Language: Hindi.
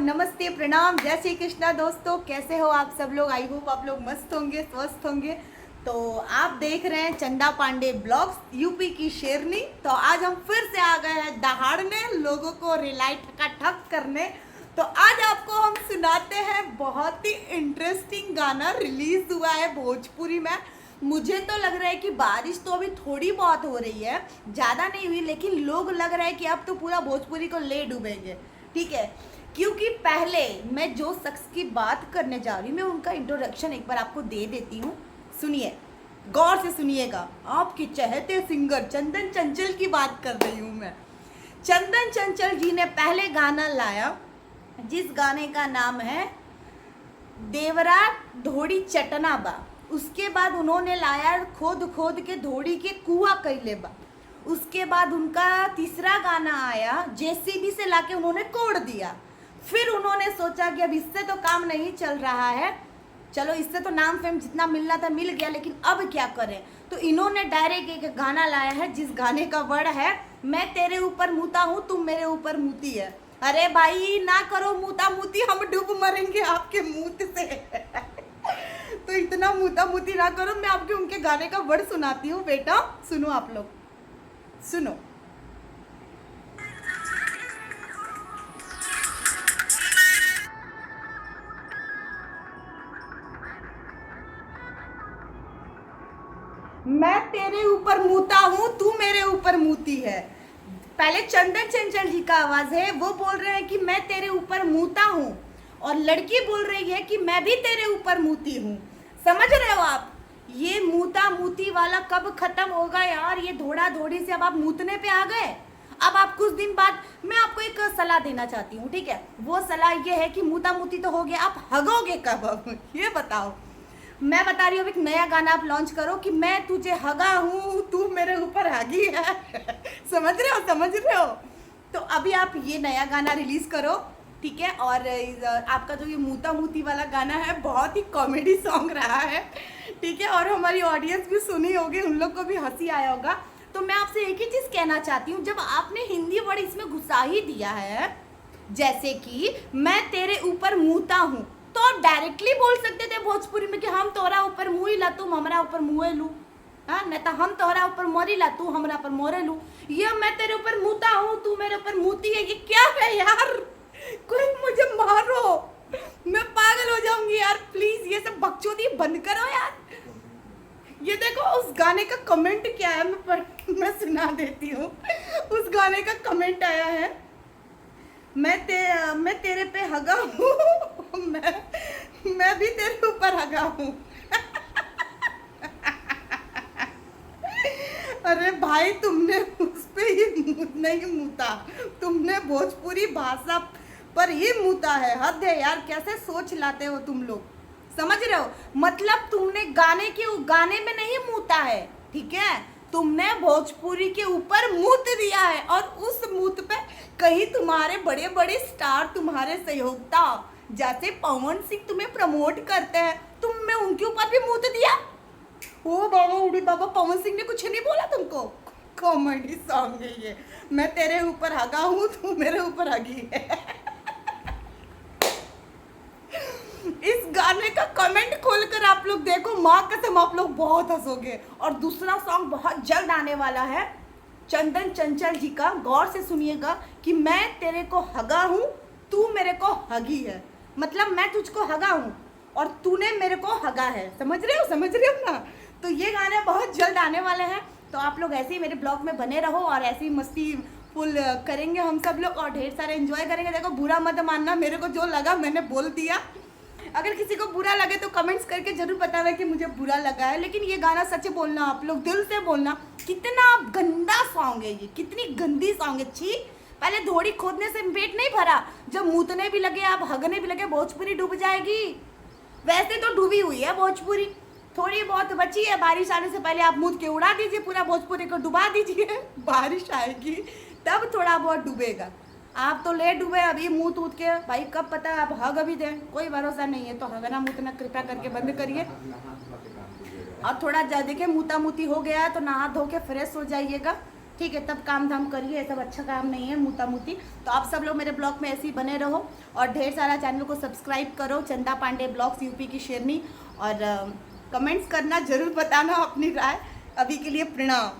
नमस्ते, प्रणाम, जय श्री कृष्णा। दोस्तों कैसे हो आप सब लोग? आई होप आप लोग मस्त होंगे, स्वस्थ होंगे। तो आप देख रहे हैं चंदा पांडे ब्लॉग्स, यूपी की शेरनी। तो आज हम फिर से आ गए हैं दहाड़ने, लोगों को रिलाई ठक करने। तो आज आपको हम सुनाते हैं बहुत ही इंटरेस्टिंग गाना रिलीज हुआ है भोजपुरी में। मुझे तो लग रहा है कि बारिश तो अभी थोड़ी बहुत हो रही है, ज़्यादा नहीं हुई, लेकिन लोग लग रहा है कि अब तो पूरा भोजपुरी को ले डूबेंगे। ठीक है, क्योंकि पहले मैं जो शख्स की बात करने जा रही हूँ, मैं उनका इंट्रोडक्शन एक बार आपको दे देती हूँ। सुनिए, गौर से सुनिएगा। आपके चहेते सिंगर चंदन चंचल की बात कर रही हूँ मैं। चंदन चंचल जी ने पहले गाना लाया, जिस गाने का नाम है देवरा ढोड़ी चटना बा। उसके बाद उन्होंने लाया खोद खोद के धोड़ी के कुआ कैले बा। उसके बाद उनका तीसरा गाना आया, जेसीबी से लाके उन्होंने कोड़ दिया। फिर उन्होंने सोचा कि अब इससे तो काम नहीं चल रहा है, चलो इससे तो नाम फेम जितना मिलना था मिल गया, लेकिन अब क्या करें। तो इन्होंने डायरेक्ट एक गाना लाया है, जिस गाने का वर्ड है मैं तेरे ऊपर मुता हूँ तुम मेरे ऊपर मुती है। अरे भाई ना करो मुता मुती, हम डूब मरेंगे आपके मुंह से। तो इतना मुता मुती ना करो। मैं आपके उनके गाने का वर्ड सुनाती हूँ बेटा, सुनो आप लोग, सुनो। मैं तेरे ऊपर मुता हूँ तू मेरे ऊपर मुती है। पहले चंदन चंचल जी का आवाज है, वो बोल रहे हैं कि मैं तेरे ऊपर मुता हूँ, और लड़की बोल रही है कि मैं भी तेरे ऊपर मुती हूँ। समझ रहे हो आप? ये मुता मुती वाला कब खत्म होगा यार? ये धोड़ा धोड़ी से अब आप मुतने पे आ गए। अब आप कुछ दिन बाद, मैं आपको एक सलाह देना चाहती हूँ, ठीक है? वो सलाह ये है कि मुता मुती तो हो गया, आप हगोगे कब? अब ये बताओ। मैं बता रही हूँ, एक नया गाना आप लॉन्च करो कि मैं तुझे हगा हूँ तू मेरे ऊपर हगी है। समझ रहे हो? समझ रहे हो? तो अभी आप ये नया गाना रिलीज करो, ठीक है? और आपका जो ये मूता मूती वाला गाना है बहुत ही कॉमेडी सॉन्ग रहा है, ठीक है? और हमारी ऑडियंस भी सुनी होगी, उन लोग को भी हंसी आया होगा। तो मैं आपसे एक ही चीज़ कहना चाहती हूँ, जब आपने हिंदी वर्ड इसमें घुसा ही दिया है, जैसे कि मैं तेरे ऊपर मूता हूँ, तो आप डायरेक्टली बोल सकते थे भोजपुरी में कि हम तोरा ऊपर मुँह ला तुम हमरा ऊपर मुँह लू। हाँ, नहीं तो हम तोहरा ऊपर मोरी ला तू हमरा पर मोरे लू। ये मैं तेरे ऊपर मुता हूँ तू मेरे ऊपर मुती है, ये क्या है यार? कोई मुझे मारो, मैं पागल हो जाऊंगी यार। प्लीज ये सब बकचोदी बंद करो यार। ये देखो उस गाने का कमेंट क्या है, मैं सुना देती हूँ। उस गाने का कमेंट आया है, मैं तेरे पे हगा हूँ, मैं भी तेरे ऊपर हगा हूँ। अरे भाई, तुमने उस पे ही नहीं मुता, तुमने भोजपुरी भाषा पर ही मुता है। हद है यार, कैसे सोच लाते हो तुम लोग? समझ रहे हो? मतलब तुमने गाने में नहीं मुता है, ठीक है? तुमने भोजपुरी के ऊपर मूत दिया है, और उस मूत पे कहीं तुम्हारे बड़े बड़े स्टार, तुम्हारे सहयोगता जैसे पवन सिंह तुम्हें प्रमोट करते हैं, तुमने उनके ऊपर भी मूत दिया। ओ बाबा, उड़ी बाबा, पवन सिंह ने कुछ नहीं बोला तुमको? कॉमेडी सॉन्ग है ये, मैं तेरे ऊपर हगा हूँ तू मेरे ऊपर हगी है। इस गाने का कमेंट खोलकर आप लोग देखो, माँ कसम आप लोग बहुत हंसोगे। और दूसरा सॉन्ग बहुत जल्द आने वाला है चंदन चंचल जी का, गौर से सुनिएगा कि मैं तेरे को हगा हूँ तू मेरे को हगी है। मतलब मैं तुझको हगा हूँ और तूने मेरे को हगा है। समझ रहे हो? समझ रहे हो ना? तो ये गाने बहुत जल्द आने वाले हैं। तो आप लोग ऐसे ही मेरे ब्लॉग में बने रहो, और ऐसे ही मस्ती फुल करेंगे हम सब लोग, और ढेर सारे एंजॉय करेंगे। देखो, बुरा मत मानना, मेरे को जो लगा मैंने बोल दिया। अगर किसी को बुरा लगे तो कमेंट्स करके जरूर बताना कि मुझे बुरा लगा है, लेकिन ये गाना सच बोलना, आप लोग दिल से बोलना। कितना गंदा सॉन्ग है ये, कितनी गंदी सॉन्ग है। छी, पहले धोड़ी खोदने से पेट नहीं भरा, जब मूतने भी लगे, आप हगने भी लगे, भोजपुरी डूब जाएगी। वैसे तो डूबी हुई है भोजपुरी, थोड़ी बहुत बची है। बारिश आने से पहले आप मूत के उड़ा दीजिए, पूरा भोजपुरी को डुबा दीजिए। बारिश आएगी तब थोड़ा बहुत डूबेगा। आप तो लेट डूबे अभी मुँह तूत के, भाई कब पता है आप हग अभी दें, कोई भरोसा नहीं है। तो हगना मुतना कृपया करके बंद करिए, और थोड़ा देखिए मुता मुती हो गया है तो नहा धो के फ्रेश हो जाइएगा। ठीक है, तब काम धाम करिए, सब अच्छा काम नहीं है मूता मूती। तो आप सब लोग मेरे ब्लॉग में ऐसे ही बने रहो और ढेर सारा चैनल को सब्सक्राइब करो, चंदा पांडे ब्लॉग्स यूपी की शेरनी, और कमेंट्स करना जरूर बताना अपनी राय। अभी के लिए प्रणाम।